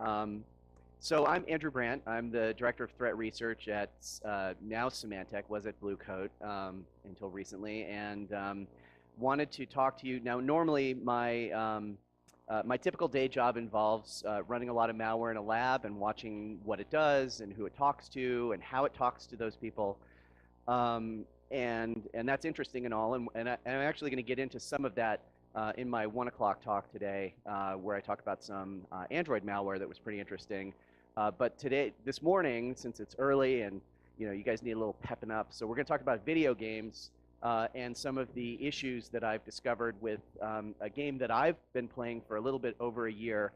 So I'm Andrew Brandt. I'm the Director of Threat Research at now Symantec, was at Blue Coat until recently, and wanted to talk to you. Now, normally my typical day job involves running a lot of malware in a lab and watching what it does and who it talks to and how it talks to those people. And that's interesting and all. And I'm actually going to get into some of that in my 1 o'clock talk today, where I talk about some Android malware that was pretty interesting. But this morning, since it's early and you guys need a little pepping up, so we're going to talk about video games and some of the issues that I've discovered with a game that I've been playing for a little bit over a year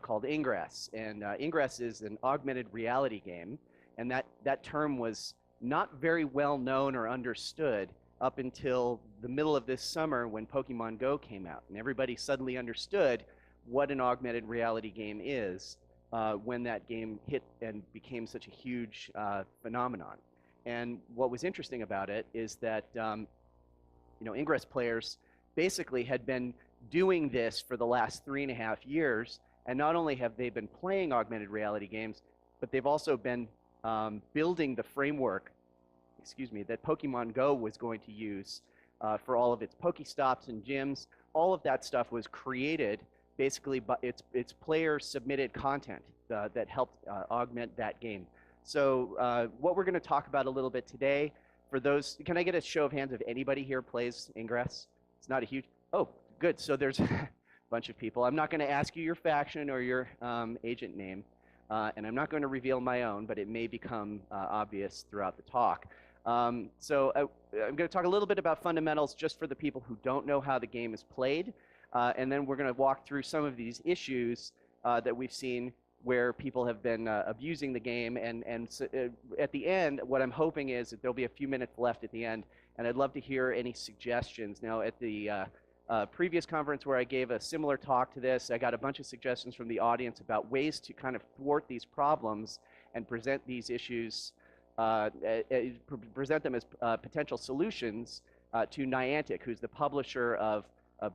called Ingress. And Ingress is an augmented reality game, and that term was not very well known or understood up until the middle of this summer when Pokemon Go came out. And everybody suddenly understood what an augmented reality game is when that game hit and became such a huge phenomenon. And what was interesting about it is that Ingress players basically had been doing this for the last 3.5 years, and not only have they been playing augmented reality games, but they've also been building the framework, that Pokemon Go was going to use for all of its Pokestops and gyms. All of that stuff was created basically, but it's player-submitted content that helped augment that game. So what we're going to talk about a little bit today, for those, can I get a show of hands if anybody here plays Ingress? It's not a huge, oh, good. So there's a bunch of people. I'm not going to ask you your faction or your agent name, and I'm not going to reveal my own, but it may become obvious throughout the talk. So I'm going to talk a little bit about fundamentals just for the people who don't know how the game is played. And then we're going to walk through some of these issues that we've seen where people have been abusing the game. And so, at the end, what I'm hoping is that there'll be a few minutes left at the end, and I'd love to hear any suggestions. Now, at the previous conference where I gave a similar talk to this, I got a bunch of suggestions from the audience about ways to kind of thwart these problems and present these issues, present them as potential solutions to Niantic, who's the publisher of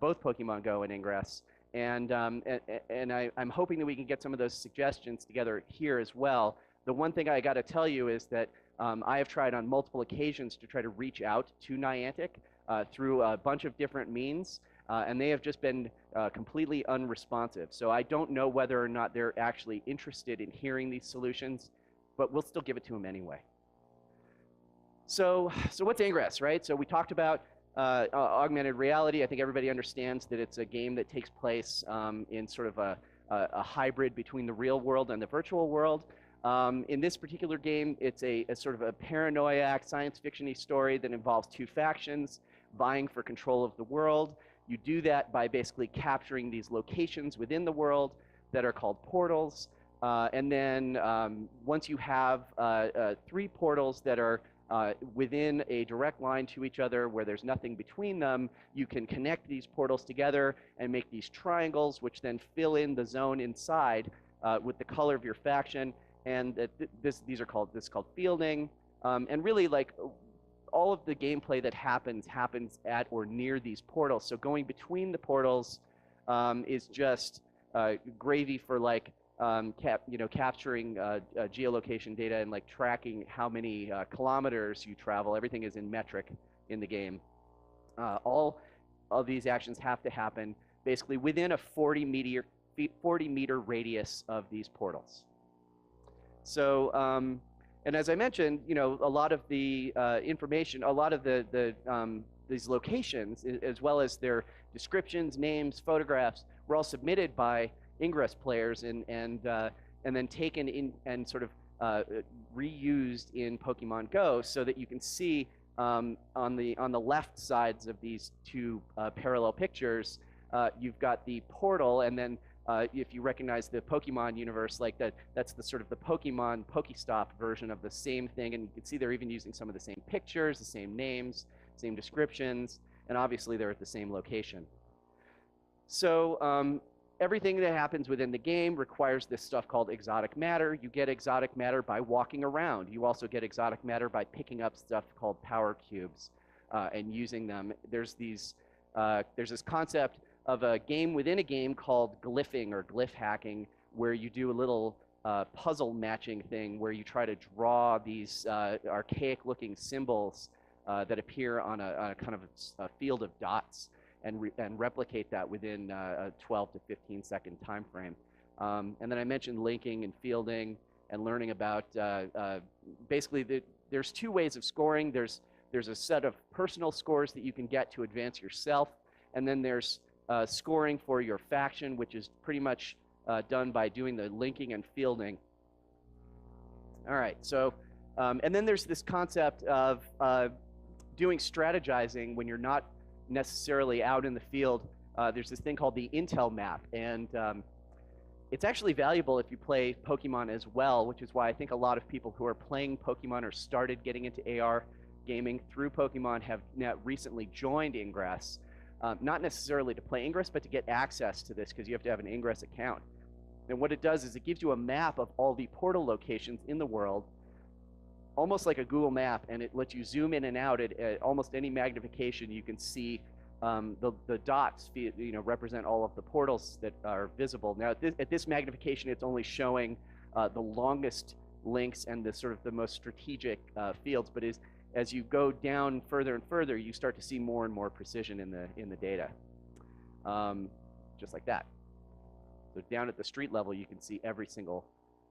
both Pokemon Go and Ingress. And I'm hoping that we can get some of those suggestions together here as well. The one thing I got to tell you is that I have tried on multiple occasions to try to reach out to Niantic through a bunch of different means, and they have just been completely unresponsive. So I don't know whether or not they're actually interested in hearing these solutions, but we'll still give it to them anyway. So what's Ingress, right? So we talked about augmented reality. I think everybody understands that it's a game that takes place in sort of a hybrid between the real world and the virtual world. In this particular game, it's a sort of a paranoiac science fiction-y story that involves two factions vying for control of the world. You do that by basically capturing these locations within the world that are called portals. And then once you have 3 portals that are within a direct line to each other where there's nothing between them, you can connect these portals together and make these triangles, which then fill in the zone inside with the color of your faction. And this is called fielding. And really, like, all of the gameplay that happens at or near these portals. So going between the portals is just gravy for, like, capturing geolocation data and like tracking how many kilometers you travel. Everything is in metric in the game. All of these actions have to happen basically within a 40 meter radius of these portals. So, and as I mentioned, a lot of the information, a lot of these locations, as well as their descriptions, names, photographs, were all submitted by Ingress players and then taken in and sort of reused in Pokemon Go, so that you can see on the left sides of these 2 parallel pictures, you've got the portal, and then if you recognize the Pokemon universe, like that's the sort of the Pokemon Pokestop version of the same thing, and you can see they're even using some of the same pictures, the same names, same descriptions, and obviously they're at the same location. So everything that happens within the game requires this stuff called exotic matter. You get exotic matter by walking around. You also get exotic matter by picking up stuff called power cubes and using them. There's this concept of a game within a game called glyphing or glyph hacking, where you do a little puzzle matching thing where you try to draw these archaic-looking symbols that appear on a kind of a field of dots and replicate that within a 12 to 15-second time frame. And then I mentioned linking and fielding and learning about basically there's two ways of scoring. There's a set of personal scores that you can get to advance yourself, and then there's scoring for your faction, which is pretty much done by doing the linking and fielding. All right, so, and then there's this concept of doing strategizing when you're not necessarily out in the field. There's this thing called the Intel map, and it's actually valuable if you play Pokemon as well, which is why I think a lot of people who are playing Pokemon or started getting into AR gaming through Pokemon have now recently joined Ingress. Not necessarily to play Ingress, but to get access to this, because you have to have an Ingress account. And what it does is it gives you a map of all the portal locations in the world, almost like a Google map, and it lets you zoom in and out at almost any magnification. You can see the dots, represent all of the portals that are visible. Now, at this magnification, it's only showing the longest links and the sort of the most strategic fields. But as you go down further and further, you start to see more and more precision in the data, just like that. So down at the street level, you can see every single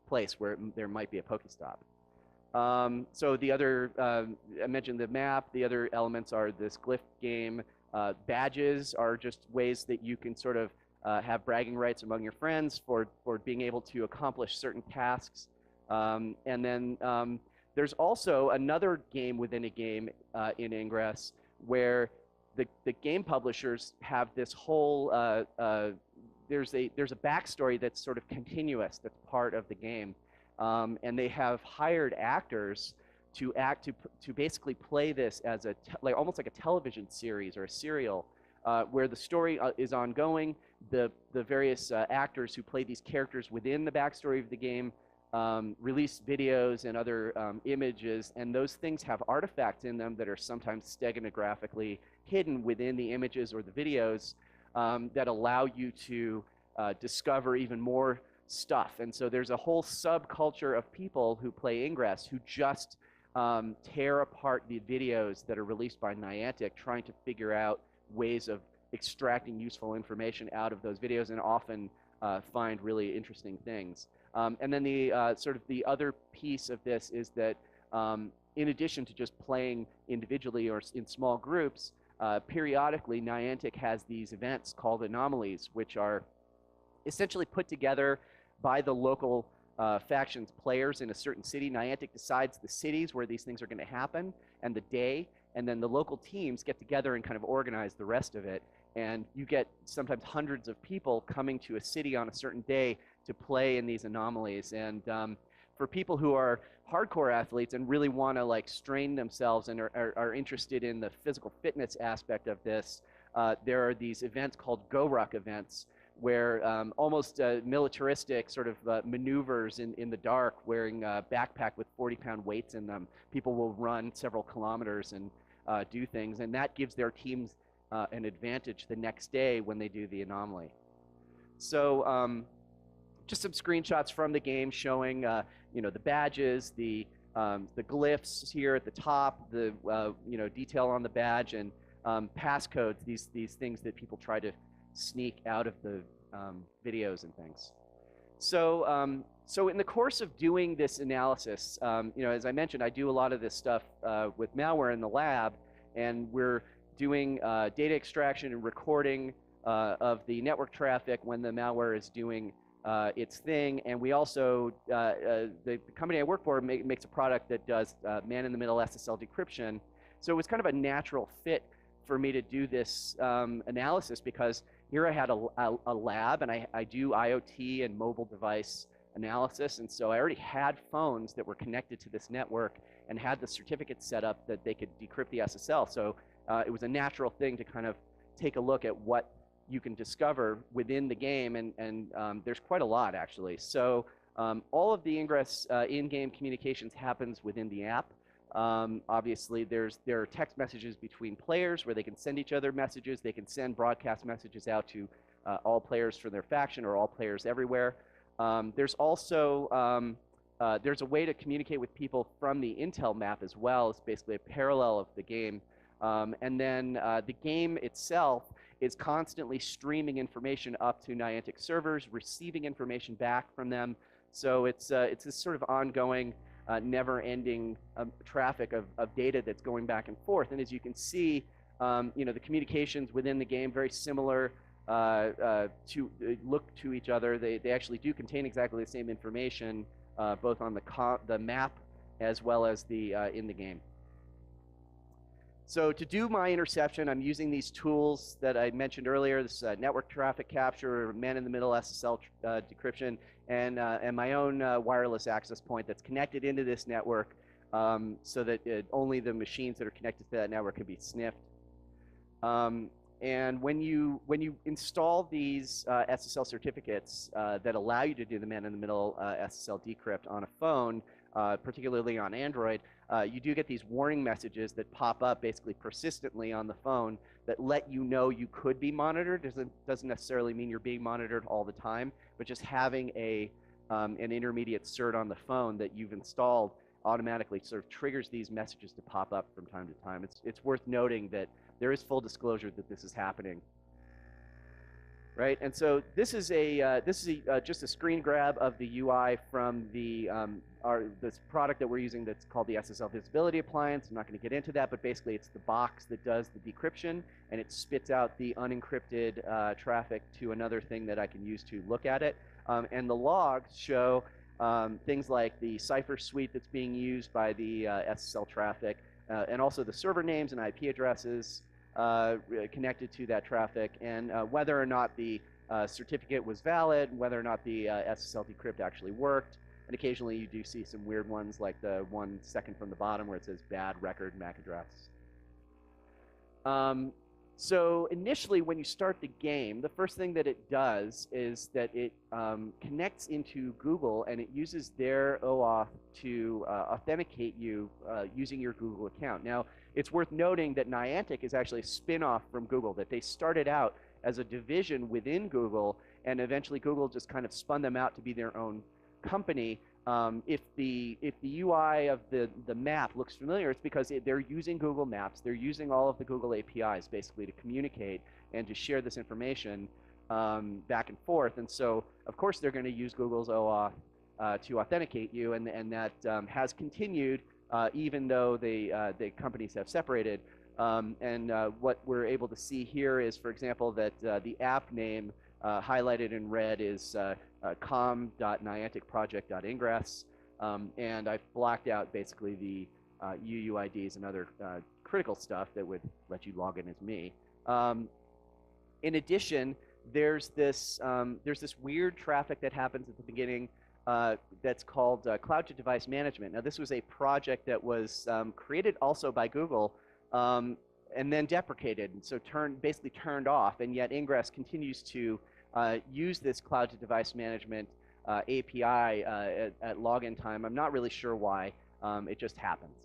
place where there might be a Pokestop. So the other, I mentioned the map. The other elements are this glyph game. Badges are just ways that you can sort of have bragging rights among your friends for being able to accomplish certain tasks. And then there's also another game within a game in Ingress where the game publishers have this whole, there's a backstory that's sort of continuous, that's part of the game. And they have hired actors to basically play this as almost like a television series or a serial, where the story is ongoing. The various actors who play these characters within the backstory of the game release videos and other images, and those things have artifacts in them that are sometimes steganographically hidden within the images or the videos that allow you to discover even more stuff. And so there's a whole subculture of people who play Ingress who just tear apart the videos that are released by Niantic, trying to figure out ways of extracting useful information out of those videos, and often find really interesting things. And then the sort of the other piece of this is that in addition to just playing individually or in small groups, periodically Niantic has these events called anomalies, which are essentially put together by the local factions players in a certain city. Niantic decides the cities where these things are going to happen and the day, and then the local teams get together and kind of organize the rest of it. And you get sometimes hundreds of people coming to a city on a certain day to play in these anomalies. And for people who are hardcore athletes and really want to like strain themselves and are interested in the physical fitness aspect of this, there are these events called Go-Ruck events, where almost militaristic sort of maneuvers in the dark, wearing a backpack with 40-pound weights in them. People will run several kilometers and do things, and that gives their teams an advantage the next day when they do the anomaly. So just some screenshots from the game showing the badges, the glyphs here at the top, the detail on the badge, and passcodes, these things that people try to sneak out of the videos and things. So so in the course of doing this analysis, as I mentioned, I do a lot of this stuff with malware in the lab, and we're doing data extraction and recording of the network traffic when the malware is doing its thing. And we also, the company I work for makes a product that does man-in-the-middle SSL decryption. So it was kind of a natural fit for me to do this analysis, because here I had a lab, and I do IoT and mobile device analysis, and so I already had phones that were connected to this network and had the certificates set up that they could decrypt the SSL. So it was a natural thing to kind of take a look at what you can discover within the game, and there's quite a lot, actually. So all of the Ingress in-game communications happens within the app. Obviously, there are text messages between players where they can send each other messages. They can send broadcast messages out to all players for their faction or all players everywhere. There's also there's a way to communicate with people from the Intel map as well. It's basically a parallel of the game. And then the game itself is constantly streaming information up to Niantic servers, receiving information back from them. So it's this sort of ongoing, never-ending traffic of data that's going back and forth. And as you can see, the communications within the game very similar to look to each other. They actually do contain exactly the same information, both on the map as well as in the game. So to do my interception, I'm using these tools that I mentioned earlier, this network traffic capture, man-in-the-middle SSL decryption, and my own wireless access point that's connected into this network so that only the machines that are connected to that network can be sniffed. And when you install these SSL certificates that allow you to do the man-in-the-middle SSL decrypt on a phone, particularly on Android, you do get these warning messages that pop up basically persistently on the phone that let you know you could be monitored. Doesn't necessarily mean you're being monitored all the time, but just having an intermediate cert on the phone that you've installed automatically sort of triggers these messages to pop up from time to time. It's worth noting that there is full disclosure that this is happening. Right, and so this is just a screen grab of the UI from this product that we're using that's called the SSL Visibility Appliance. I'm not going to get into that, but basically it's the box that does the decryption, and it spits out the unencrypted traffic to another thing that I can use to look at it. And the logs show things like the cipher suite that's being used by the SSL traffic, and also the server names and IP addresses connected to that traffic, and whether or not the certificate was valid, whether or not the SSL decrypt actually worked. And occasionally you do see some weird ones, like the one second from the bottom where it says bad record MAC address. So initially, when you start the game, the first thing that it does is that it connects into Google, and it uses their OAuth to authenticate you using your Google account. Now, it's worth noting that Niantic is actually a spin-off from Google, that they started out as a division within Google, and eventually Google just kind of spun them out to be their own company. If the UI of the map looks familiar, it's because they're using Google Maps. They're using all of the Google APIs basically to communicate and to share this information back and forth. And so, of course, they're going to use Google's OAuth to authenticate you, and that has continued even though the companies have separated. And what we're able to see here is, for example, that the app name highlighted in red is com.nianticproject.ingress, and I've blocked out basically the UUIDs and other critical stuff that would let you log in as me. In addition, there's this weird traffic that happens at the beginning that's called cloud-to-device management. Now, this was a project that was created also by Google and then deprecated, and so basically turned off, and yet Ingress continues to use this cloud-to-device management API at login time. I'm not really sure why. It just happens.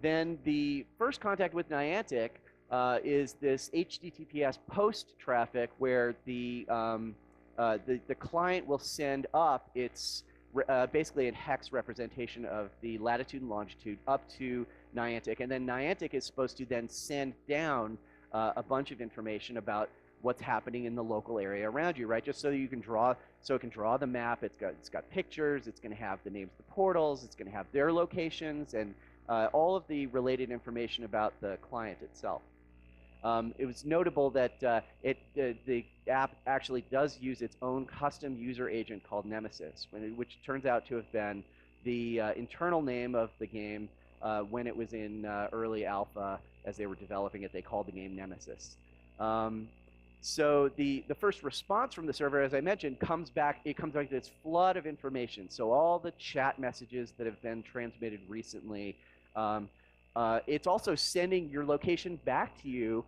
Then the first contact with Niantic is this HTTPS post traffic where the client will send up its basically a hex representation of the latitude and longitude up to Niantic, and then Niantic is supposed to then send down a bunch of information about what's happening in the local area around you, right? Just so you can draw, so it can draw the map. It's got pictures. It's going to have the names of the portals. It's going to have their locations and all of the related information about the client itself. It was notable that the app actually does use its own custom user agent called Nemesis, which turns out to have been the internal name of the game when it was in early alpha. As they were developing it, they called the game Nemesis. So the first response from the server, as I mentioned, comes back with this flood of information. So all the chat messages that have been transmitted recently. It's also sending your location back to you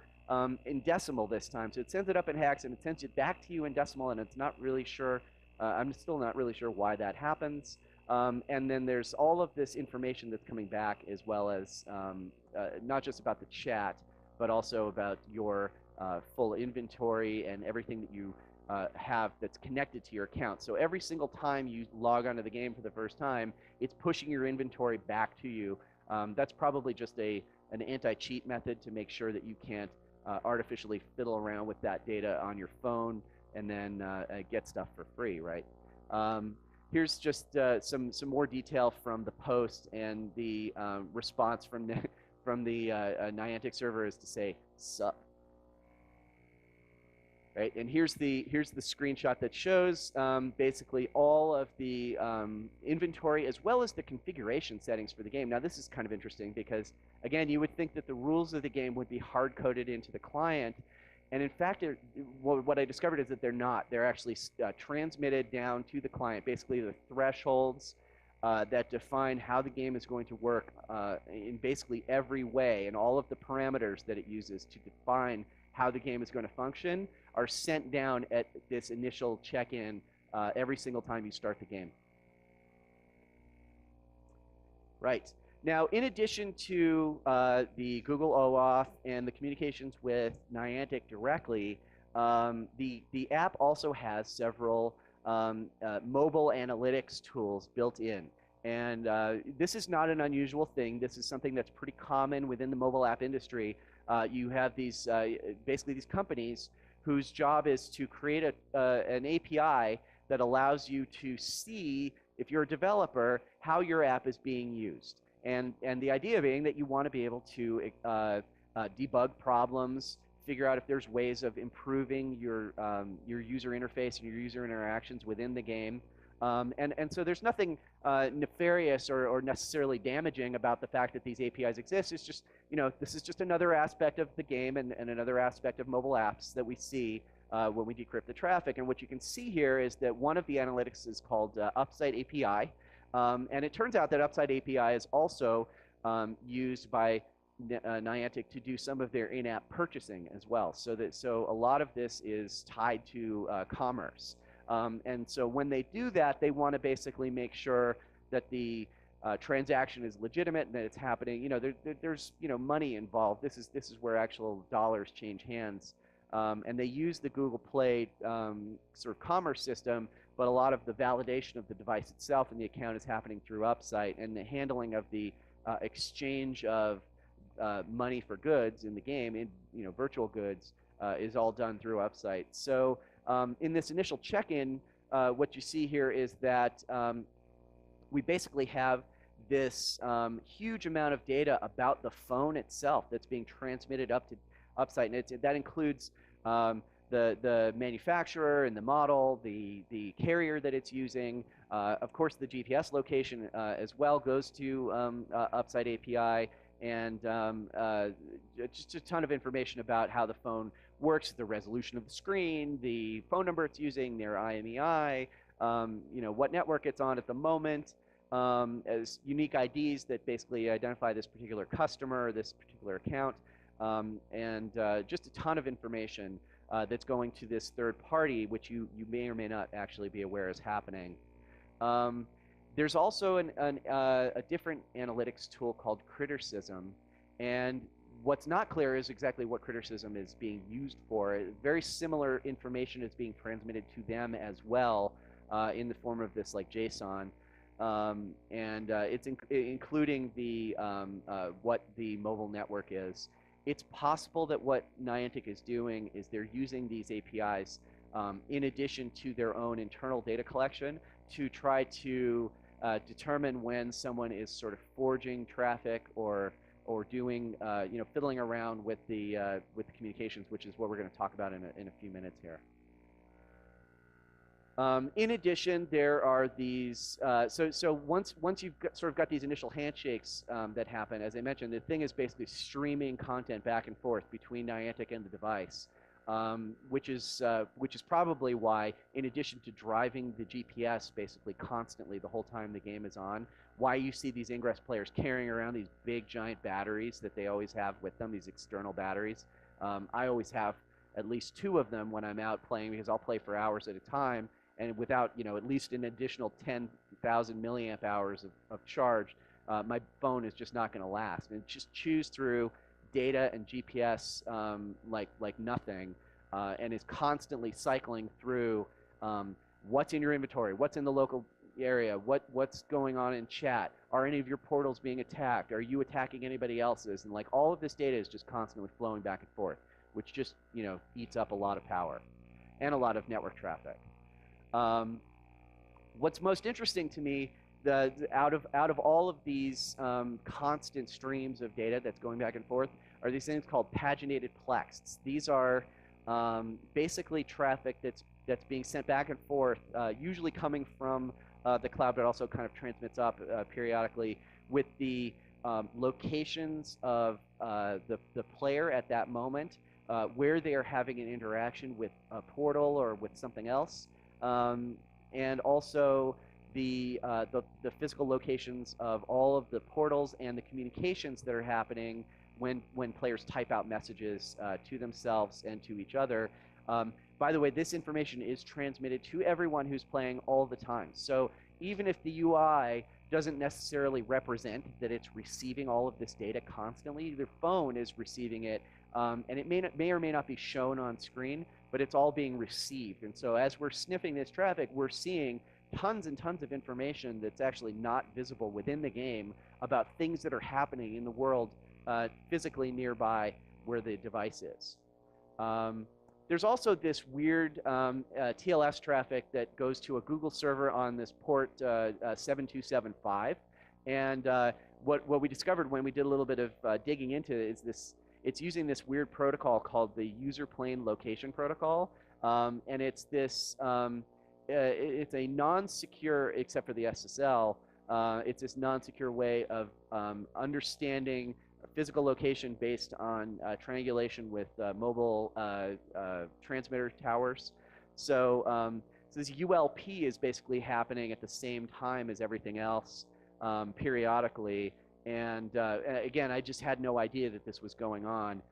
in decimal this time. So it sends it up in hex, and it sends it back to you in decimal, and it's not really sure. I'm still not really sure why that happens. And then there's all of this information that's coming back, as well as not just about the chat, but also about your full inventory and everything that you have that's connected to your account. So every single time you log onto the game for the first time, it's pushing your inventory back to you. That's probably just an anti-cheat method to make sure that you can't artificially fiddle around with that data on your phone and then get stuff for free, right? Here's just some more detail from the post, and the response from the Niantic server is to say sup. Right, and here's the screenshot that shows basically all of the inventory as well as the configuration settings for the game. Now this is kind of interesting because, again, you would think that the rules of the game would be hard-coded into the client, and in fact, what I discovered is that they're not. They're actually transmitted down to the client, basically the thresholds that define how the game is going to work in basically every way, and all of the parameters that it uses to define how the game is going to function are sent down at this initial check-in every single time you start the game. Right. Now, in addition to the Google OAuth and the communications with Niantic directly, the app also has several mobile analytics tools built in. And this is not an unusual thing. This is something that's pretty common within the mobile app industry. You have these basically these companies whose job is to create an API that allows you to see, if you're a developer, how your app is being used. And the idea being that you want to be able to debug problems, figure out if there's ways of improving your user interface and your user interactions within the game. And so there's nothing nefarious or necessarily damaging about the fact that these APIs exist. It's just, this is just another aspect of the game and another aspect of mobile apps that we see when we decrypt the traffic. And what you can see here is that one of the analytics is called Upside API. And it turns out that Upside API is also used by Niantic to do some of their in-app purchasing as well. So a lot of this is tied to commerce. And so when they do that, they want to basically make sure that the transaction is legitimate and that it's happening. There's money involved. This is where actual dollars change hands. And they use the Google Play sort of commerce system, but a lot of the validation of the device itself and the account is happening through Upside, and the handling of the exchange of money for goods in the game, in virtual goods, is all done through Upside. So in this initial check-in, what you see here is that we basically have this huge amount of data about the phone itself that's being transmitted up to Upside, and that includes the manufacturer and the model, the carrier that it's using. Of course, the GPS location as well goes to Upside API, and just a ton of information about how the phone works, the resolution of the screen, the phone number it's using, their IMEI, what network it's on at the moment, as unique IDs that basically identify this particular customer, this particular account, and just a ton of information that's going to this third party, which you may or may not actually be aware is happening. There's also a different analytics tool called Criticism, and what's not clear is exactly what Criticism is being used for. Very similar information is being transmitted to them as well in the form of this like JSON, and it's including the what the mobile network is. It's possible that what Niantic is doing is they're using these APIs in addition to their own internal data collection to try to determine when someone is sort of forging traffic or doing fiddling around with the communications, which is what we're going to talk about in a few minutes here. In addition, there are these, so once you've sort of got these initial handshakes that happen, as I mentioned, the thing is basically streaming content back and forth between Niantic and the device, which is probably why, in addition to driving the GPS basically constantly the whole time the game is on, why you see these Ingress players carrying around these big giant batteries that they always have with them, these external batteries. I always have at least 2 of them when I'm out playing because I'll play for hours at a time. And without, at least an additional 10,000 milliamp hours of charge, my phone is just not going to last. And it just chews through data and GPS like nothing. and is constantly cycling through what's in your inventory, what's in the local area, what's going on in chat, are any of your portals being attacked, are you attacking anybody else's, and like all of this data is just constantly flowing back and forth, which just eats up a lot of power and a lot of network traffic. What's most interesting to me, out of all of these constant streams of data that's going back and forth, are these things called paginated plexts. These are basically traffic that's being sent back and forth, usually coming from the cloud, but also kind of transmits up periodically with the locations of the player at that moment, where they are having an interaction with a portal or with something else, and also the physical locations of all of the portals and the communications that are happening when players type out messages to themselves and to each other. By the way, this information is transmitted to everyone who's playing all the time. So even if the UI doesn't necessarily represent that it's receiving all of this data constantly, the phone is receiving it, and it may or may not be shown on screen, but it's all being received. And so as we're sniffing this traffic, we're seeing tons and tons of information that's actually not visible within the game about things that are happening in the world physically nearby where the device is. There's also this weird TLS traffic that goes to a Google server on this port 7275. And what we discovered when we did a little bit of digging into it is it's using this weird protocol called the user plane location protocol. And it's this, it's a non-secure, except for the SSL, it's this non-secure way of understanding physical location based on triangulation with mobile transmitter towers. So this ULP is basically happening at the same time as everything else periodically. And again, I just had no idea that this was going on.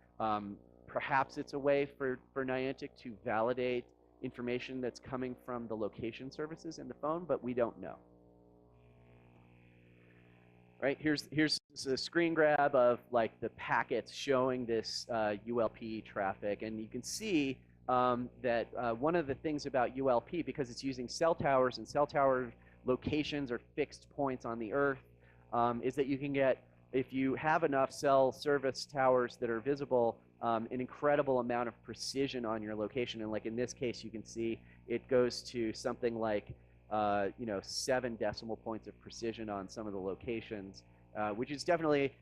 Perhaps it's a way for Niantic to validate information that's coming from the location services in the phone, but we don't know. Right, here's a screen grab of like the packets showing this ULP traffic, and you can see that one of the things about ULP, because it's using cell towers, and cell tower locations are fixed points on the Earth, is that you can get, if you have enough cell service towers that are visible, an incredible amount of precision on your location. And like in this case, you can see it goes to something like 7 decimal points of precision on some of the locations, which is definitely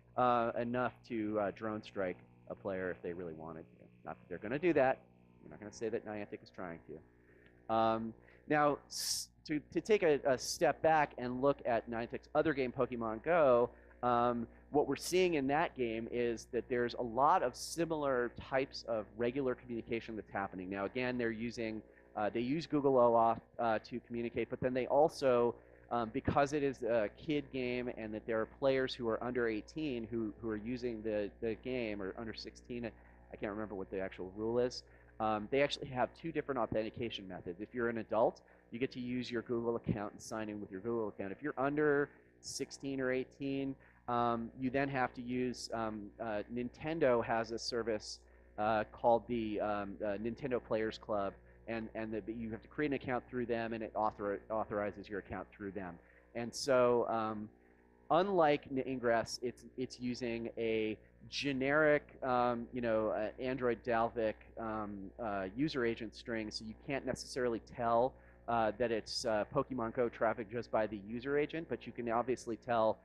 enough to drone strike a player if they really wanted to. Not that they're going to do that. I'm not going to say that Niantic is trying to. Now, to take a step back and look at Niantic's other game, Pokemon Go, what we're seeing in that game is that there's a lot of similar types of regular communication that's happening. Now, again, they use Google OAuth to communicate, but then they also, because it is a kid game and that there are players who are under 18 who are using the game, or under 16, I can't remember what the actual rule is, they actually have 2 different authentication methods. If you're an adult, you get to use your Google account and sign in with your Google account. If you're under 16 or 18, you then have to use, Nintendo has a service called the Nintendo Players Club, and you have to create an account through them, and it authorizes your account through them. And so unlike Ingress, it's using a generic Android Dalvik user agent string, so you can't necessarily tell that it's Pokemon Go traffic just by the user agent, but you can obviously tell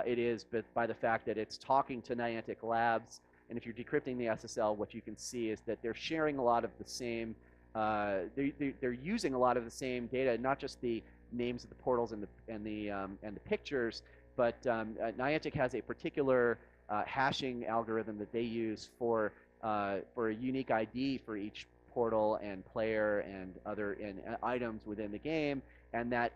it is by the fact that it's talking to Niantic Labs. And if you're decrypting the SSL, what you can see is that they're sharing a lot of the same, they're using a lot of the same data, not just the names of the portals and the pictures, but Niantic has a particular hashing algorithm that they use for a unique ID for each portal and player and other items within the game, and that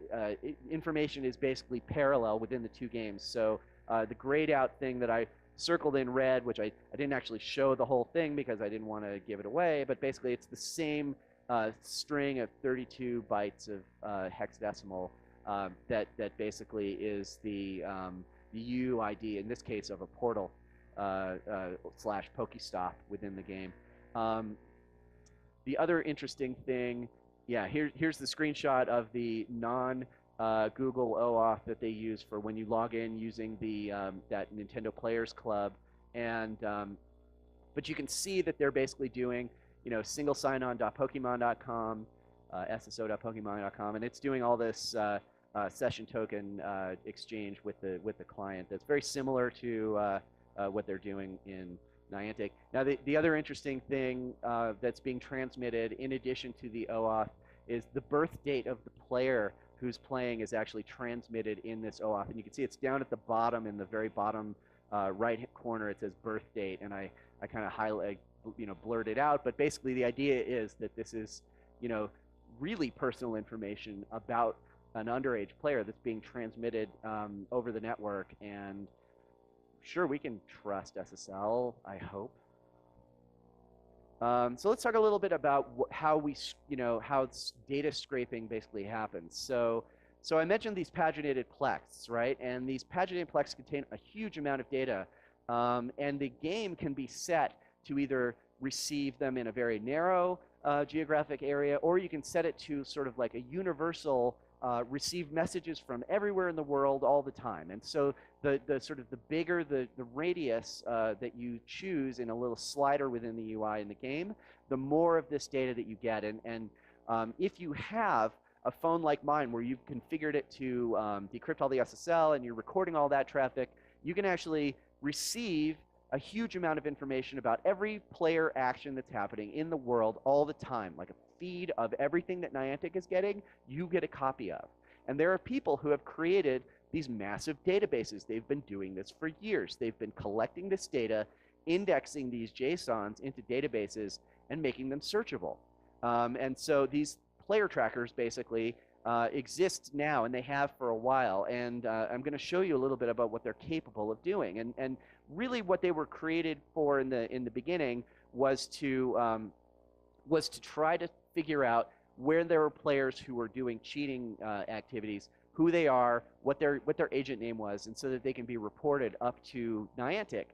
information is basically parallel within the 2 games. So the grayed out thing that I circled in red, which I didn't actually show the whole thing because I didn't want to give it away, but basically it's the same string of 32 bytes of hexadecimal that basically is the UUID, in this case of a portal / Pokestop within the game. the other interesting thing, yeah, here's the screenshot of the non-Google OAuth that they use for when you log in using the that Nintendo Players Club, and but you can see that they're basically doing, single sign-on.pokemon.com, sso.pokemon.com, and it's doing all this session token exchange with the client. That's very similar to what they're doing in Niantic. Now, the other interesting thing that's being transmitted in addition to the OAuth is the birth date of the player who's playing is actually transmitted in this OAuth. And you can see it's down at the bottom, in the very bottom right corner, it says birth date. And I kind of highlight, blurred it out. But basically the idea is that this is, really personal information about an underage player that's being transmitted over the network. And sure, we can trust SSL, I hope. So let's talk a little bit about how how data scraping basically happens. So I mentioned these paginated plex, right? And these paginated plex contain a huge amount of data, and the game can be set to either receive them in a very narrow geographic area, or you can set it to sort of like a universal receive messages from everywhere in the world all the time. And so the sort of the bigger the radius that you choose in a little slider within the UI in the game, the more of this data that you get. And if you have a phone like mine where you've configured it to decrypt all the SSL and you're recording all that traffic, you can actually receive a huge amount of information about every player action that's happening in the world all the time, like a feed of everything that Niantic is getting, you get a copy of. And there are people who have created these massive databases. They've been doing this for years. They've been collecting this data, indexing these JSONs into databases, and making them searchable. And so these player trackers basically exist now, and they have for a while. And I'm going to show you a little bit about what they're capable of doing. And really what they were created for in the beginning was to try to figure out where there were players who were doing cheating activities, who they are, what their agent name was, and so that they can be reported up to Niantic.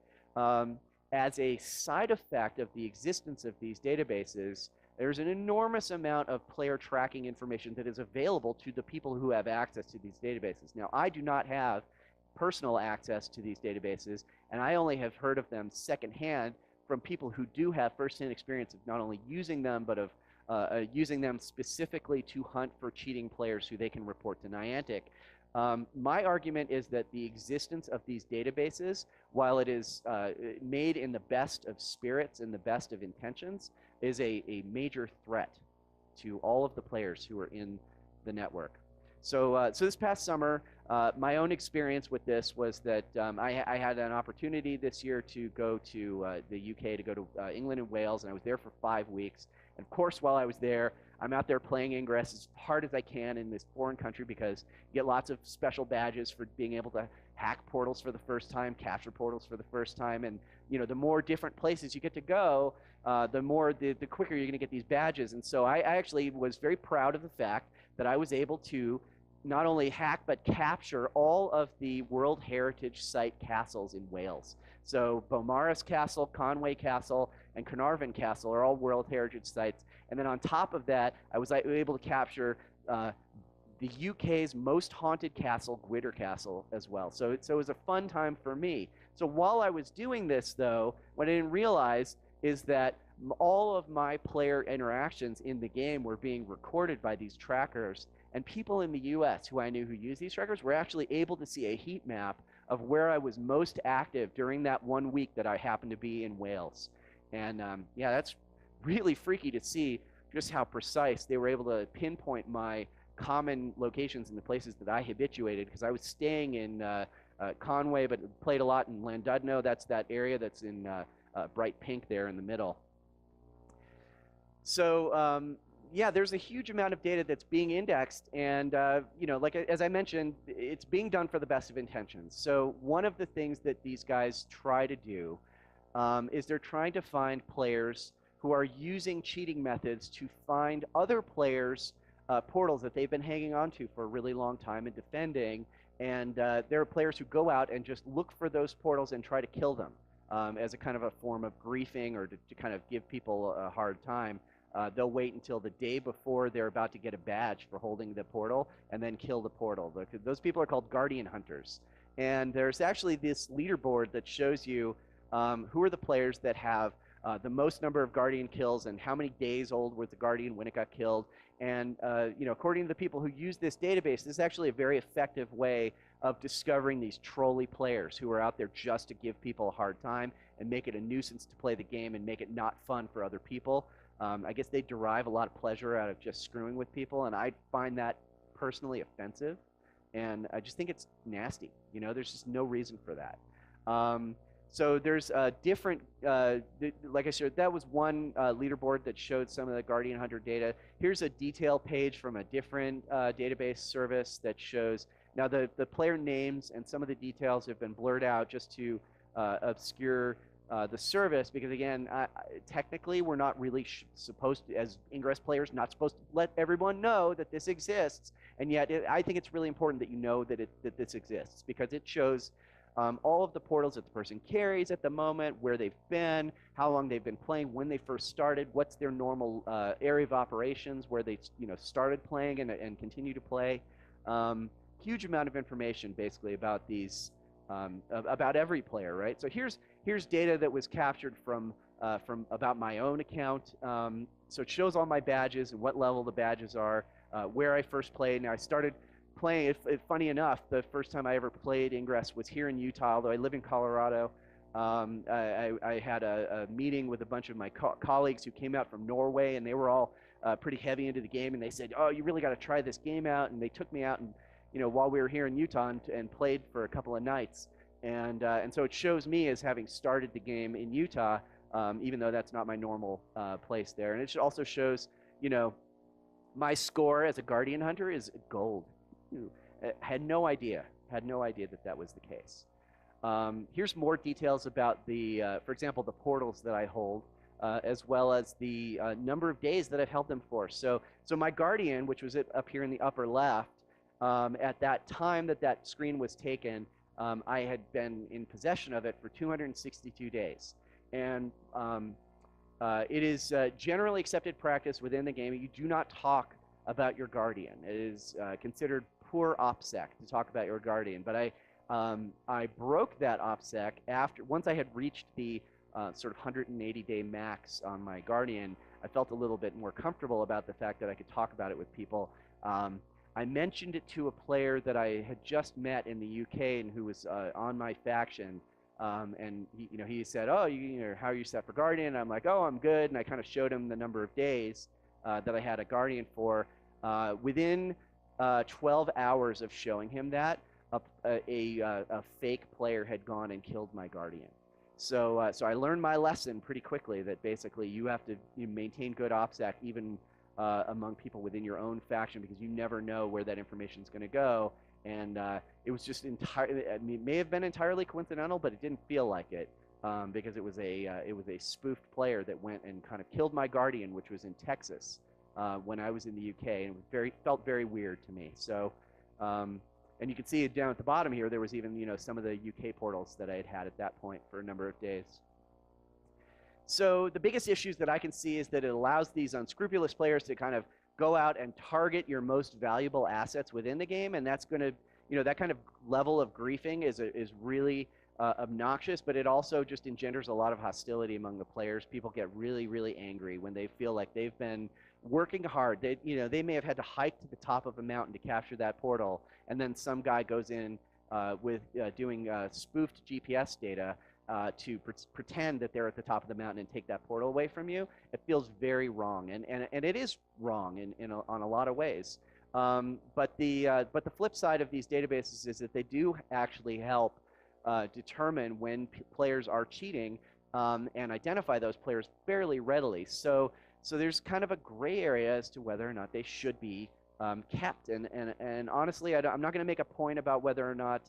As a side effect of the existence of these databases, there's an enormous amount of player tracking information that is available to the people who have access to these databases. Now, I do not have personal access to these databases, and I only have heard of them secondhand from people who do have first-hand experience of not only using them, but of using them specifically to hunt for cheating players who they can report to Niantic. My argument is that the existence of these databases, while it is made in the best of spirits and the best of intentions, is a major threat to all of the players who are in the network. So this past summer, my own experience with this was that I had an opportunity this year to go to the UK, to go to England and Wales, and I was there for 5 weeks. And of course, while I was there, I'm out there playing Ingress as hard as I can in this foreign country, because you get lots of special badges for being able to hack portals for the first time, capture portals for the first time, and the more different places you get to go, the quicker you're going to get these badges. And so I actually was very proud of the fact that I was able to not only hack but capture all of the World Heritage Site castles in Wales. So Beaumaris Castle, Conway Castle, and Carnarvon Castle are all World Heritage Sites. And then on top of that, I was able to capture the UK's most haunted castle, Gwydir Castle, as well. So it was a fun time for me. So while I was doing this, though, what I didn't realize is that all of my player interactions in the game were being recorded by these trackers, and people in the US who I knew who used these trackers were actually able to see a heat map of where I was most active during that 1 week that I happened to be in Wales. And yeah, that's really freaky to see just how precise they were able to pinpoint my common locations in the places that I habituated, because I was staying in Conway, but played a lot in Llandudno. That's that area that's in bright pink there in the middle. So yeah, there's a huge amount of data that's being indexed, and like as I mentioned, it's being done for the best of intentions. So one of the things that these guys try to do is they're trying to find players who are using cheating methods to find other players' portals that they've been hanging on to for a really long time and defending. And there are players who go out and just look for those portals and try to kill them as a kind of a form of griefing, or to kind of give people a hard time. They'll wait until the day before they're about to get a badge for holding the portal and then kill the portal. Those people are called guardian hunters. And there's actually this leaderboard that shows you who are the players that have the most number of guardian kills and how many days old was the guardian when it got killed. And according to the people who use this database, this is actually a very effective way of discovering these trolly players who are out there just to give people a hard time and make it a nuisance to play the game and make it not fun for other people. I guess they derive a lot of pleasure out of just screwing with people, and I find that personally offensive, and I just think it's nasty. There's just no reason for that. So there's different, like I said, that was one leaderboard that showed some of the Guardian Hunter data. Here's a detail page from a different database service that shows, now the player names and some of the details have been blurred out just to obscure the service, because again, technically we're not really supposed to, as Ingress players, not supposed to let everyone know that this exists, and yet I think it's really important that you know that this exists, because it shows all of the portals that the person carries at the moment, where they've been, how long they've been playing, when they first started, what's their normal area of operations, where they started playing and continue to play. Huge amount of information basically about these, about every player, right? So here's data that was captured from about my own account. So it shows all my badges and what level the badges are, where I first played. Now I started playing, funny enough, the first time I ever played Ingress was here in Utah, although I live in Colorado. I had a meeting with a bunch of my colleagues who came out from Norway, and they were all pretty heavy into the game, and they said, oh, you really got to try this game out, and they took me out and while we were here in Utah and played for a couple of nights. And so it shows me as having started the game in Utah, even though that's not my normal place there. And it also shows, my score as a Guardian Hunter is gold. Had no idea that was the case. Here's more details about for example, the portals that I hold, as well as the number of days that I've held them for. So my Guardian, which was up here in the upper left, at that time that screen was taken, I had been in possession of it for 262 days. And it is generally accepted practice within the game. You do not talk about your Guardian. It is considered poor OPSEC to talk about your Guardian. But I broke that OPSEC once I had reached the sort of 180-day max on my Guardian. I felt a little bit more comfortable about the fact that I could talk about it with people. I mentioned it to a player that I had just met in the UK and who was on my faction, and he said, "Oh, how are you set for Guardian?" And I'm like, "Oh, I'm good." And I kind of showed him the number of days that I had a Guardian for. Within 12 hours of showing him that, a fake player had gone and killed my Guardian. So I learned my lesson pretty quickly that basically you have to maintain good OPSEC even among people within your own faction, because you never know where that information is going to go. And it was just entirely, I mean, it may have been entirely coincidental, but it didn't feel like it, because it was a spoofed player that went and kind of killed my Guardian, which was in Texas when I was in the UK, and it felt very weird to me. So, and you can see it down at the bottom here. There was even some of the UK portals that I had at that point for a number of days. So the biggest issues that I can see is that it allows these unscrupulous players to kind of go out and target your most valuable assets within the game, and that's going to, that kind of level of griefing is really obnoxious, but it also just engenders a lot of hostility among the players. People get really, really angry when they feel like they've been working hard. They may have had to hike to the top of a mountain to capture that portal, and then some guy goes in with doing spoofed GPS data to pretend that they're at the top of the mountain and take that portal away from you. It feels very wrong, and it is wrong on a lot of ways. But the flip side of these databases is that they do actually help determine when players are cheating and identify those players fairly readily. So there's kind of a gray area as to whether or not they should be kept. And honestly, I'm not going to make a point about whether or not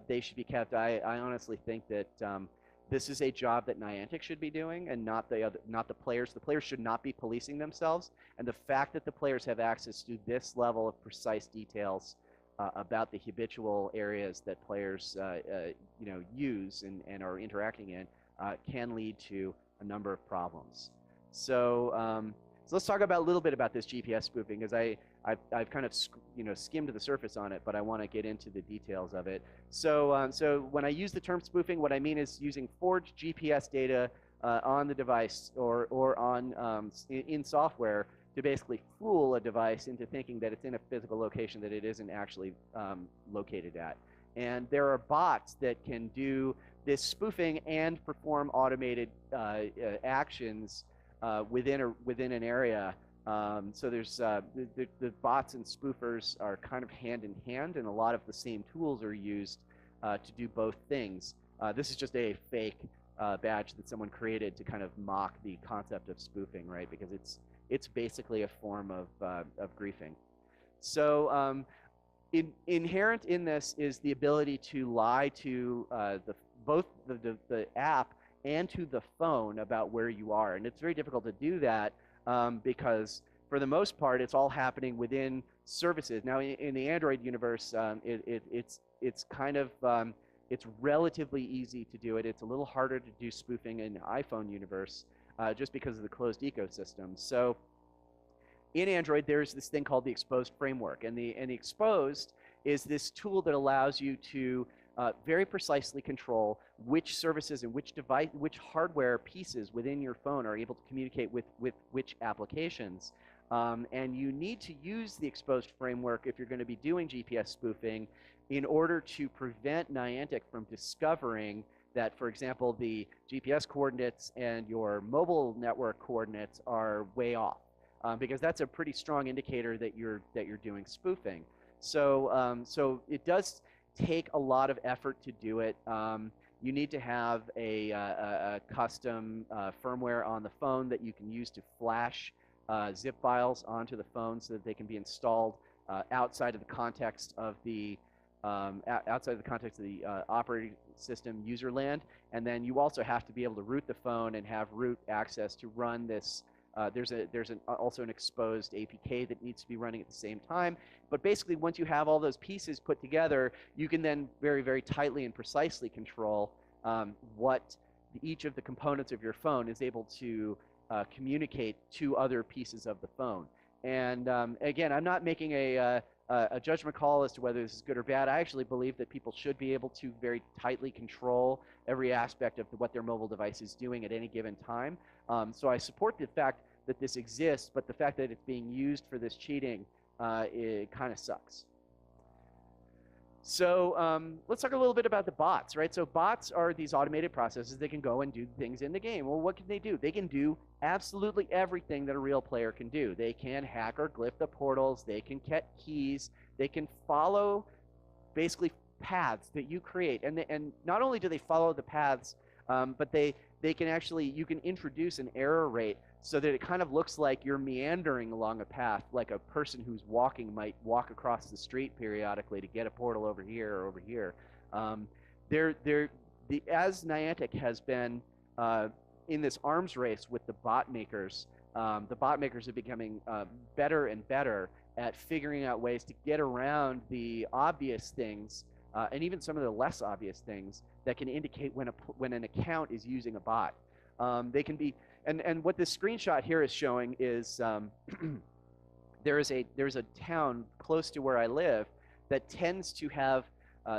they should be kept. I honestly think that this is a job that Niantic should be doing, and not the players. The players should not be policing themselves. And the fact that the players have access to this level of precise details about the habitual areas that players use and are interacting in can lead to a number of problems. So So let's talk about a little bit about this GPS spoofing, because I've kind of skimmed the surface on it, but I want to get into the details of it. So when I use the term spoofing, what I mean is using forged GPS data on the device or on in software to basically fool a device into thinking that it's in a physical location that it isn't actually located at. And there are bots that can do this spoofing and perform automated actions within an area. So there's the bots and spoofers are kind of hand in hand, and a lot of the same tools are used to do both things. This is just a fake badge that someone created to kind of mock the concept of spoofing, right? Because it's basically a form of griefing. So inherent in this is the ability to lie to both the app and to the phone about where you are. And it's very difficult to do that because for the most part, it's all happening within services. Now, in the Android universe, it's kind of, it's relatively easy to do it. It's a little harder to do spoofing in the iPhone universe just because of the closed ecosystem. So in Android, there's this thing called the exposed framework. And the exposed is this tool that allows you to very precisely control which services and which device, which hardware pieces within your phone are able to communicate with which applications. And you need to use the exposed framework if you're going to be doing GPS spoofing in order to prevent Niantic from discovering that, for example, the GPS coordinates and your mobile network coordinates are way off, because that's a pretty strong indicator that you're doing spoofing. So so it does take a lot of effort to do it. You need to have a custom firmware on the phone that you can use to flash zip files onto the phone so that they can be installed outside of the context of the operating system user land. And then you also have to be able to root the phone and have root access to run this. There's also an exposed APK that needs to be running at the same time. But basically, once you have all those pieces put together, you can then very, very tightly and precisely control what each of the components of your phone is able to communicate to other pieces of the phone. And again, I'm not making a judgment call as to whether this is good or bad. I actually believe that people should be able to very tightly control every aspect of what their mobile device is doing at any given time. So I support the fact that this exists, but the fact that it's being used for this cheating, it kind of sucks. So let's talk a little bit about the bots, right? So bots are these automated processes that can go and do things in the game. Well, what can they do? They can do absolutely everything that a real player can do. They can hack or glyph the portals. They can get keys. They can follow basically paths that you create. And not only do they follow the paths, but they can actually, you can introduce an error rate so that it kind of looks like you're meandering along a path, like a person who's walking might walk across the street periodically to get a portal over here or over here. As Niantic has been in this arms race with the bot makers are becoming better and better at figuring out ways to get around the obvious things and even some of the less obvious things that can indicate when an account is using a bot. They can be, and what this screenshot here is showing is there's a town close to where I live that tends to have,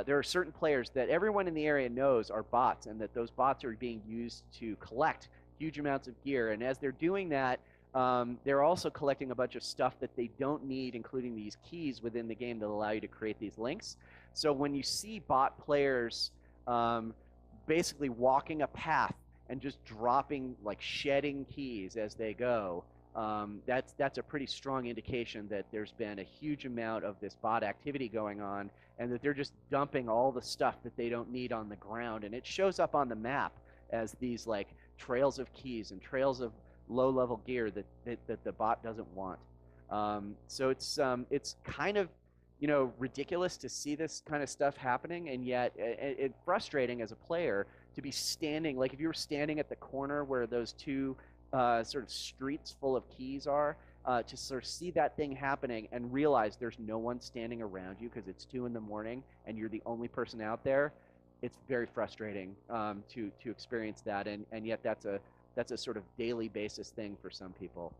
there are certain players that everyone in the area knows are bots, and that those bots are being used to collect huge amounts of gear. And as they're doing that, they're also collecting a bunch of stuff that they don't need, including these keys within the game that allow you to create these links. So when you see bot players basically walking a path and just dropping, like shedding keys as they go, that's a pretty strong indication that there's been a huge amount of this bot activity going on, and that they're just dumping all the stuff that they don't need on the ground. And it shows up on the map as these like trails of keys and trails of low-level gear that the bot doesn't want. So it's kind of, you know, ridiculous to see this kind of stuff happening, and yet it's frustrating as a player to be standing, like if you were standing at the corner where those two sort of streets full of keys are, to sort of see that thing happening and realize there's no one standing around you because it's 2 in the morning and you're the only person out there. It's very frustrating to experience that, and yet that's a sort of daily basis thing for some people.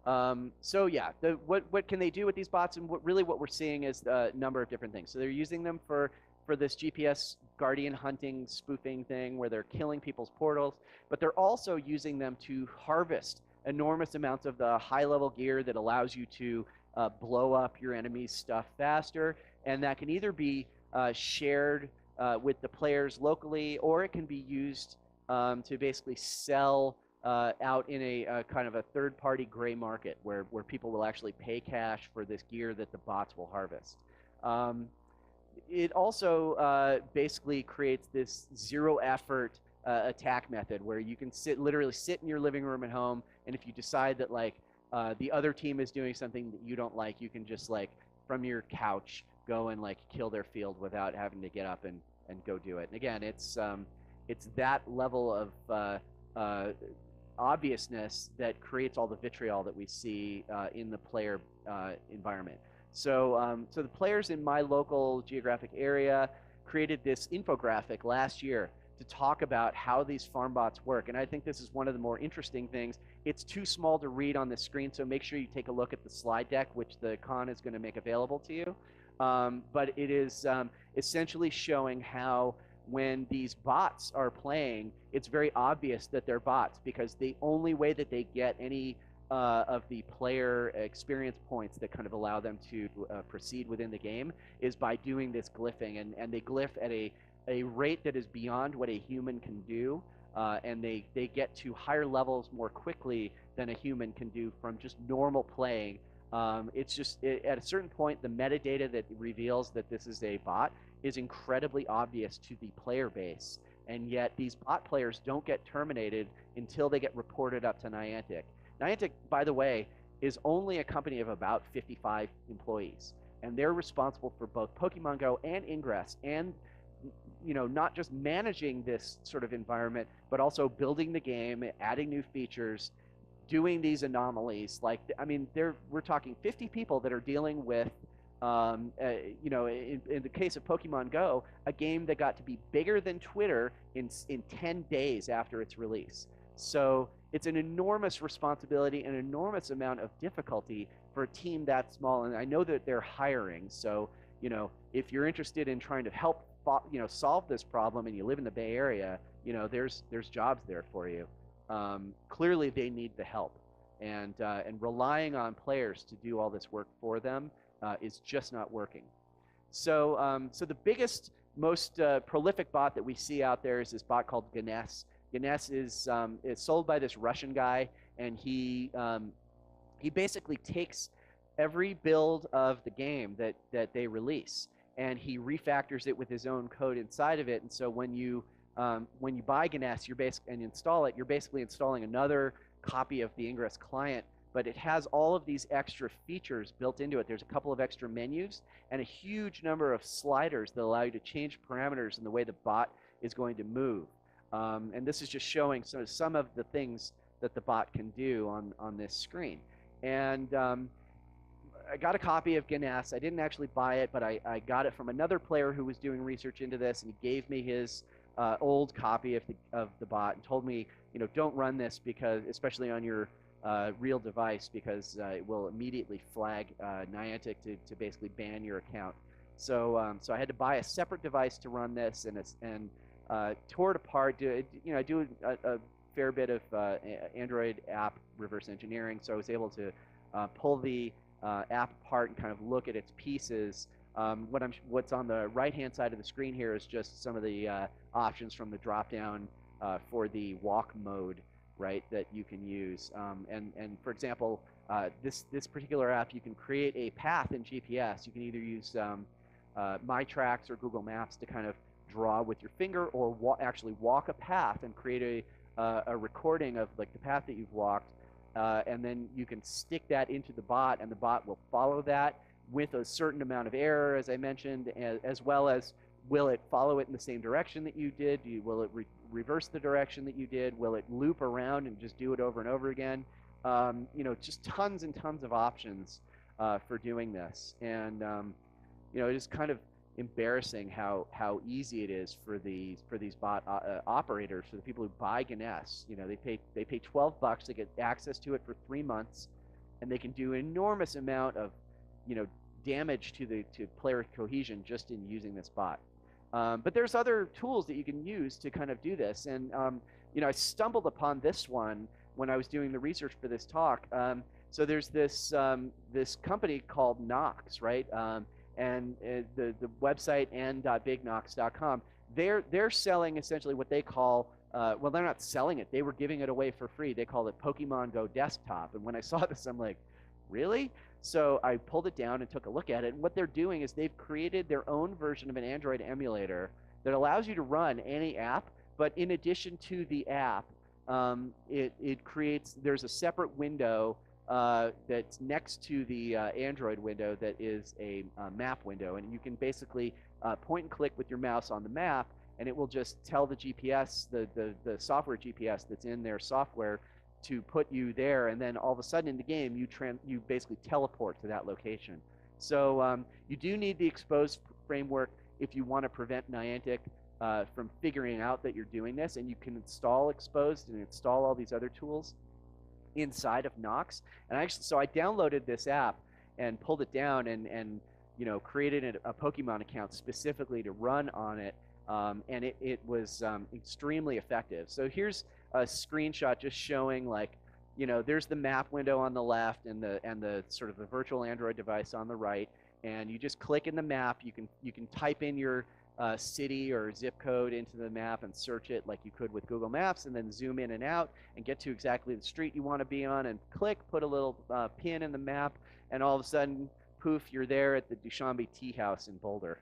So yeah, what can they do with these bots? And what we're seeing is a number of different things. So they're using them for this GPS guardian hunting spoofing thing where they're killing people's portals, but they're also using them to harvest enormous amounts of the high level gear that allows you to blow up your enemy's stuff faster, and that can either be shared with the players locally, or it can be used to basically sell out in a kind of a third-party gray market where people will actually pay cash for this gear that the bots will harvest. It also basically creates this zero-effort attack method where you can literally sit in your living room at home, and if you decide that like the other team is doing something that you don't like, you can just like from your couch go and like kill their field without having to get up and go do it. And again, it's that level of obviousness that creates all the vitriol that we see in the player environment. So the players in my local geographic area created this infographic last year to talk about how these farm bots work. And I think this is one of the more interesting things. It's too small to read on the screen, so make sure you take a look at the slide deck, which the con is going to make available to you. But it is essentially showing how when these bots are playing, it's very obvious that they're bots, because the only way that they get any of the player experience points that kind of allow them to proceed within the game is by doing this glyphing, and they glyph at a rate that is beyond what a human can do, and they get to higher levels more quickly than a human can do from just normal playing. It's just at a certain point, the metadata that reveals that this is a bot is incredibly obvious to the player base, and yet these bot players don't get terminated until they get reported up to Niantic. Niantic, by the way, is only a company of about 55 employees, and they're responsible for both Pokemon Go and Ingress, and not just managing this sort of environment, but also building the game, adding new features, doing these anomalies. Like, I mean, we're talking 50 people that are dealing with, in the case of Pokemon Go, a game that got to be bigger than Twitter in 10 days after its release. So it's an enormous responsibility, an enormous amount of difficulty for a team that small. And I know that they're hiring. So, if you're interested in trying to help, solve this problem and you live in the Bay Area, there's jobs there for you. Clearly they need the help, and relying on players to do all this work for them is just not working. So the biggest, most prolific bot that we see out there is this bot called Ganes. Ganes is sold by this Russian guy, and he basically takes every build of the game that they release, and he refactors it with his own code inside of it. And so when you buy Ganes, and install it, you're basically installing another copy of the Ingress client, but it has all of these extra features built into it. There's a couple of extra menus and a huge number of sliders that allow you to change parameters in the way the bot is going to move. And this is just showing some of the things that the bot can do on this screen. And I got a copy of Ganes. I didn't actually buy it, but I got it from another player who was doing research into this, and he gave me his old copy of the bot and told me, don't run this, because especially on your real device, because it will immediately flag Niantic to basically ban your account. So I had to buy a separate device to run this, and tore it apart. I do a fair bit of Android app reverse engineering, so I was able to pull the app apart and kind of look at its pieces. What's on the right-hand side of the screen here is just some of the options from the drop-down for the walk mode, right, that you can use. And for example, this particular app, you can create a path in GPS. You can either use My Tracks or Google Maps to kind of draw with your finger, or actually walk a path and create a recording of like the path that you've walked, and then you can stick that into the bot, and the bot will follow that with a certain amount of error, as I mentioned, as well as will it follow it in the same direction that you did? Will it reverse the direction that you did? Will it loop around and just do it over and over again? Just tons and tons of options for doing this. And it is kind of embarrassing how easy it is for these bot operators, for the people who buy Ganes. They pay $12 to get access to it for 3 months. and they can do an enormous amount of, damage to player cohesion just in using this bot. But there's other tools that you can use to kind of do this, and I stumbled upon this one when I was doing the research for this talk. So there's this company called Knox, right? And the website n.bigknox.com. They're selling essentially what they call, well, they're not selling it. They were giving it away for free. They call it Pokemon Go Desktop. And when I saw this, I'm like, really? So I pulled it down and took a look at it. And what they're doing is they've created their own version of an Android emulator that allows you to run any app. But in addition to the app, there's a separate window that's next to the Android window that is a map window. And you can basically point and click with your mouse on the map, and it will just tell the GPS, the software GPS that's in their software, to put you there, and then all of a sudden in the game you basically teleport to that location. So you do need the exposed framework if you want to prevent Niantic from figuring out that you're doing this, and you can install exposed and install all these other tools inside of Knox. And so I downloaded this app and pulled it down and created a Pokemon account specifically to run on it, and it was extremely effective. So here's a screenshot just showing, like, there's the map window on the left and the sort of the virtual Android device on the right, and you just click in the map. You can type in your city or zip code into the map and search it like you could with Google Maps, and then zoom in and out and get to exactly the street you want to be on, and click, put a little pin in the map, and all of a sudden, poof, you're there at the Dushanbe Tea House in Boulder.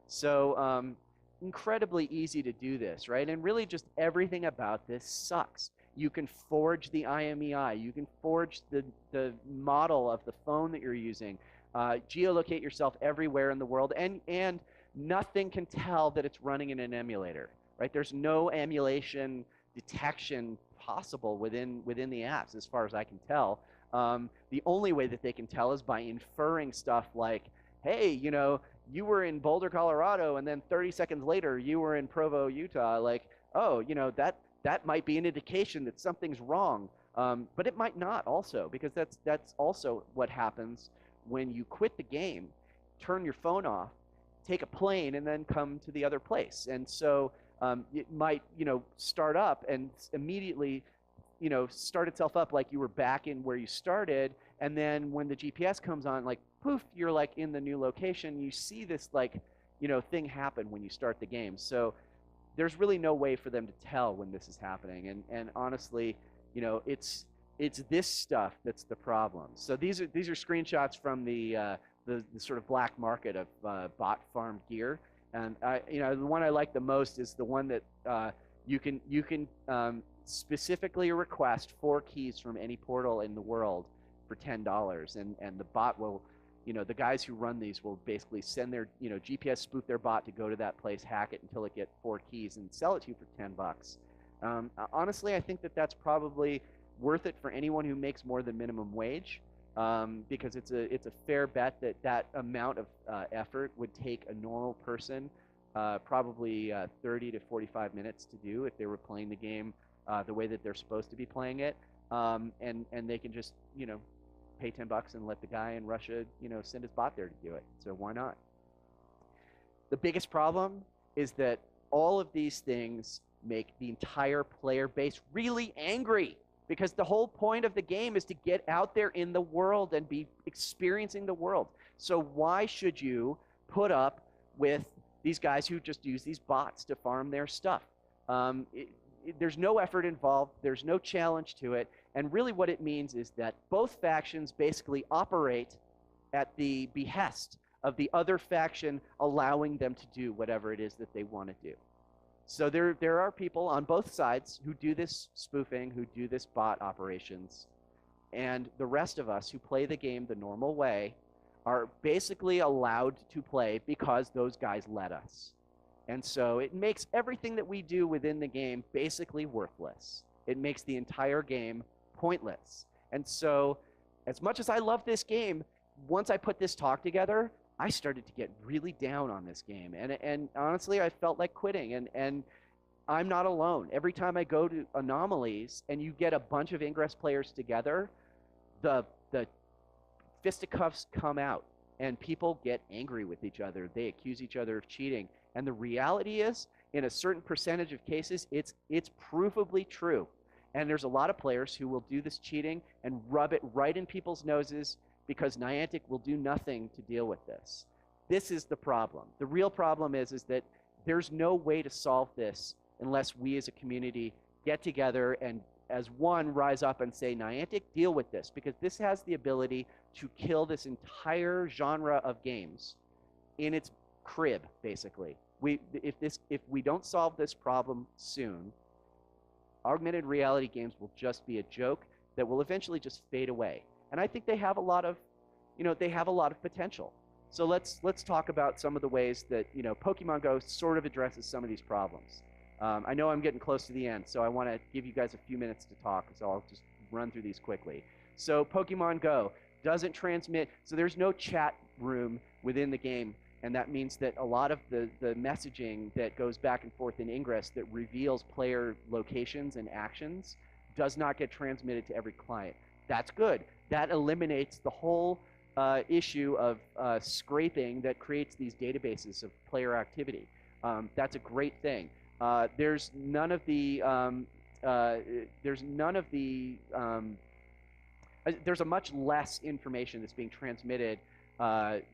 So incredibly easy to do this, right? And really just everything about this sucks. You can forge the IMEI. You can forge the model of the phone that you're using. Geolocate yourself everywhere in the world, and nothing can tell that it's running in an emulator, right? There's no emulation detection possible within the apps, as far as I can tell. The only way that they can tell is by inferring stuff like, hey, you were in Boulder, Colorado, and then 30 seconds later you were in Provo, Utah. Like, oh, that might be an indication that something's wrong. But it might not also, because that's also what happens when you quit the game, turn your phone off, take a plane, and then come to the other place. And so it might, start up and immediately, start itself up like you were back in where you started. And then when the GPS comes on, like, poof, you're like in the new location. You see this thing happen when you start the game. So there's really no way for them to tell when this is happening. And honestly, it's this stuff that's the problem. So these are screenshots from the sort of black market of bot farmed gear. And the one I like the most is the one that you can specifically request 4 keys from any portal in the world for $10, and the bot will, the guys who run these will basically send their, GPS spoof their bot to go to that place, hack it until it gets 4 keys, and sell it to you for $10. Honestly, I think that that's probably worth it for anyone who makes more than minimum wage, because it's a fair bet that amount of effort would take a normal person probably 30 to 45 minutes to do if they were playing the game the way that they're supposed to be playing it, and they can just pay $10 and let the guy in Russia send his bot there to do it. So why not? The biggest problem is that all of these things make the entire player base really angry, because the whole point of the game is to get out there in the world and be experiencing the world. So why should you put up with these guys who just use these bots to farm their stuff? There's no effort involved. There's no challenge to it. And really what it means is that both factions basically operate at the behest of the other faction, allowing them to do whatever it is that they want to do. So there are people on both sides who do this spoofing, who do this bot operations, and the rest of us who play the game the normal way are basically allowed to play because those guys let us. And so it makes everything that we do within the game basically worthless. It makes the entire game pointless. And so as much as I love this game, once I put this talk together, I started to get really down on this game. And honestly, I felt like quitting. And I'm not alone. Every time I go to Anomalies and you get a bunch of Ingress players together, the fisticuffs come out and people get angry with each other. They accuse each other of cheating. And the reality is, in a certain percentage of cases, it's provably true. And there's a lot of players who will do this cheating and rub it right in people's noses because Niantic will do nothing to deal with this. This is the problem. The real problem is that there's no way to solve this unless we as a community get together and as one rise up and say, Niantic, deal with this, because this has the ability to kill this entire genre of games in its crib, basically. If we don't solve this problem soon, augmented reality games will just be a joke that will eventually just fade away. And I think they have a lot of, potential. So let's talk about some of the ways that Pokemon Go sort of addresses some of these problems. I know I'm getting close to the end, so I want to give you guys a few minutes to talk, so I'll just run through these quickly. So Pokemon Go doesn't transmit, so there's no chat room within the game, and that means that a lot of the messaging that goes back and forth in Ingress that reveals player locations and actions does not get transmitted to every client. That's good. That eliminates the whole issue of scraping that creates these databases of player activity. That's a great thing. There's a much less information that's being transmitted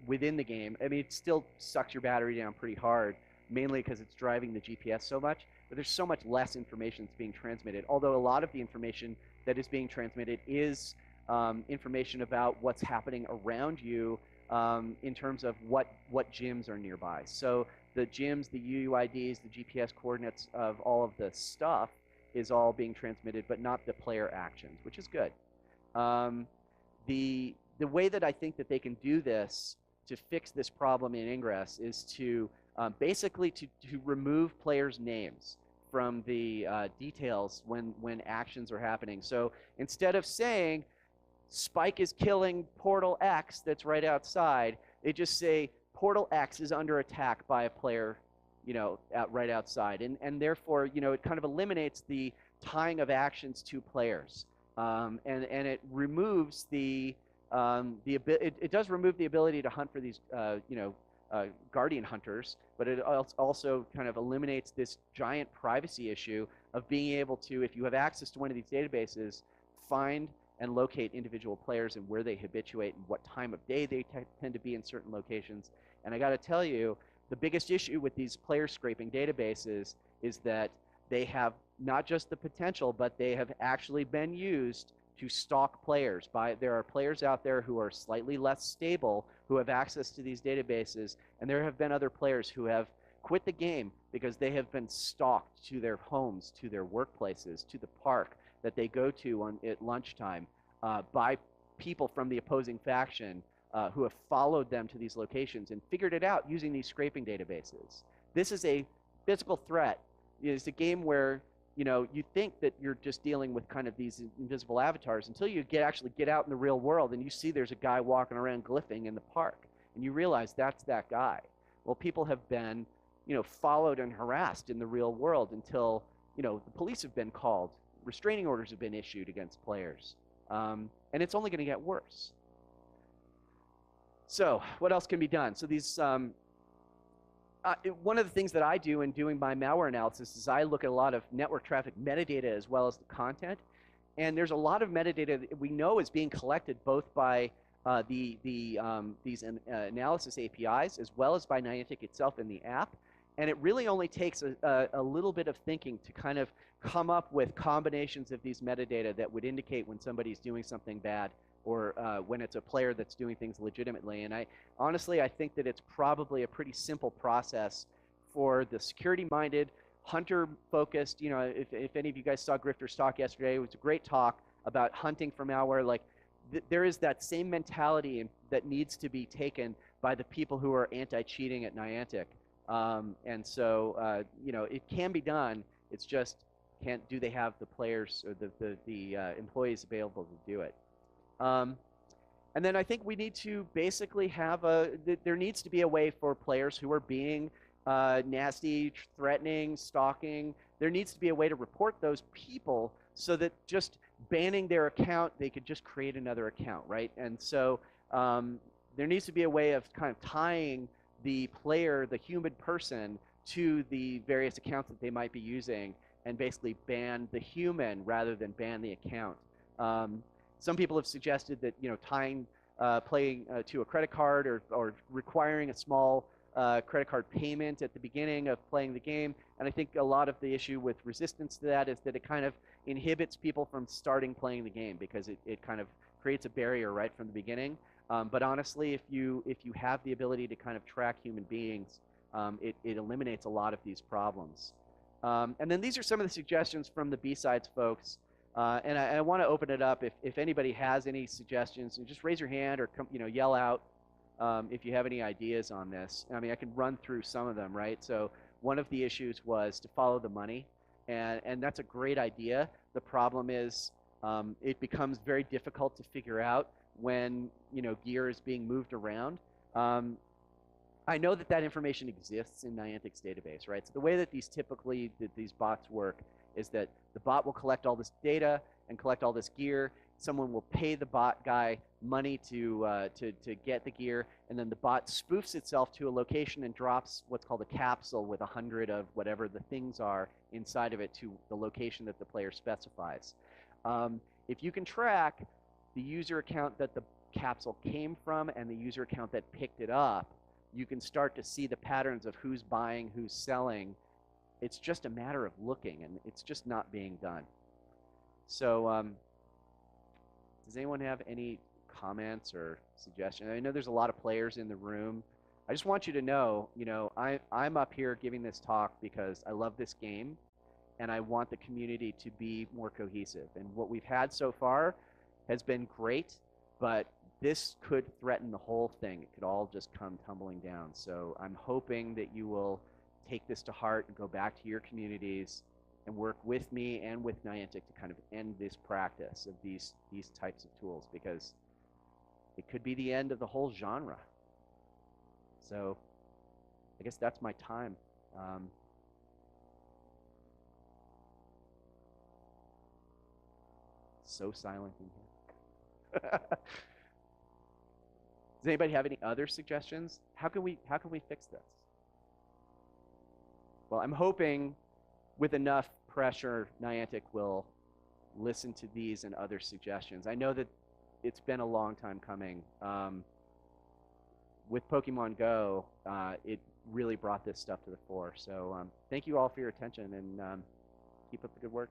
within the game. I mean, it still sucks your battery down pretty hard, mainly because it's driving the GPS so much, but there's so much less information that's being transmitted, although a lot of the information that is being transmitted is information about what's happening around you in terms of what gyms are nearby. So the gyms, the UUIDs, the GPS coordinates of all of the stuff is all being transmitted, but not the player actions, which is good. The way that I think that they can do this to fix this problem in Ingress is to basically to remove players' names from the details when actions are happening. So instead of saying Spike is killing Portal X that's right outside, they just say Portal X is under attack by a player, right outside, and therefore, it kind of eliminates the tying of actions to players, and it removes it does remove the ability to hunt for these, guardian hunters, but it also kind of eliminates this giant privacy issue of being able to, if you have access to one of these databases, find and locate individual players and where they habituate and what time of day they tend to be in certain locations. And I got to tell you, the biggest issue with these player scraping databases is that they have not just the potential, but they have actually been used to stalk players. There are players out there who are slightly less stable who have access to these databases, and there have been other players who have quit the game because they have been stalked to their homes, to their workplaces, to the park that they go to at lunchtime by people from the opposing faction who have followed them to these locations and figured it out using these scraping databases. This is a physical threat. It's a game where you think that you're just dealing with kind of these invisible avatars until you actually get out in the real world and you see there's a guy walking around glyphing in the park, and you realize that's that guy. Well, people have been followed and harassed in the real world until the police have been called, restraining orders have been issued against players, and it's only going to get worse. So what else can be done? So these one of the things that I do in doing my malware analysis is I look at a lot of network traffic metadata as well as the content, and there's a lot of metadata that we know is being collected both by these analysis APIs as well as by Niantic itself in the app, and it really only takes a little bit of thinking to kind of come up with combinations of these metadata that would indicate when somebody's doing something bad or when it's a player that's doing things legitimately. And I think that it's probably a pretty simple process for the security-minded, hunter-focused, if any of you guys saw Grifter's talk yesterday, it was a great talk about hunting for malware. Like, there is that same mentality that needs to be taken by the people who are anti-cheating at Niantic. And so, it can be done. It's just, do they have the players or the employees available to do it? And then I think we need to basically have there needs to be a way for players who are being nasty, threatening, stalking, there needs to be a way to report those people so that just banning their account, they could just create another account, right? And so um, there needs to be a way of kind of tying the player, the human person, to the various accounts that they might be using, and basically ban the human rather than ban the account. Some people have suggested that tying playing to a credit card, or requiring a small credit card payment at the beginning of playing the game. And I think a lot of the issue with resistance to that is that it kind of inhibits people from starting playing the game, because it kind of creates a barrier right from the beginning. But honestly, if you have the ability to kind of track human beings, it eliminates a lot of these problems. And then these are some of the suggestions from the B-Sides folks. And I want to open it up. If anybody has any suggestions, just raise your hand or yell out if you have any ideas on this. I mean, I can run through some of them, right? So one of the issues was to follow the money, and that's a great idea. The problem is it becomes very difficult to figure out when gear is being moved around. I know that information exists in Niantic's database, right? So the way that these bots work is that the bot will collect all this data and collect all this gear. Someone will pay the bot guy money to get the gear, and then the bot spoofs itself to a location and drops what's called a capsule with 100 of whatever the things are inside of it to the location that the player specifies. If you can track the user account that the capsule came from and the user account that picked it up, you can start to see the patterns of who's buying, who's selling. It's just a matter of looking, and it's just not being done. So does anyone have any comments or suggestions? I know there's a lot of players in the room. I just want you to know, I'm up here giving this talk because I love this game, and I want the community to be more cohesive. And what we've had so far has been great, but this could threaten the whole thing. It could all just come tumbling down. So I'm hoping that you will take this to heart and go back to your communities and work with me and with Niantic to kind of end this practice of these types of tools, because it could be the end of the whole genre. So I guess that's my time. So silent in here. Does anybody have any other suggestions? How can we fix this? Well, I'm hoping with enough pressure, Niantic will listen to these and other suggestions. I know that it's been a long time coming. With Pokemon Go, it really brought this stuff to the fore. So thank you all for your attention, and keep up the good work.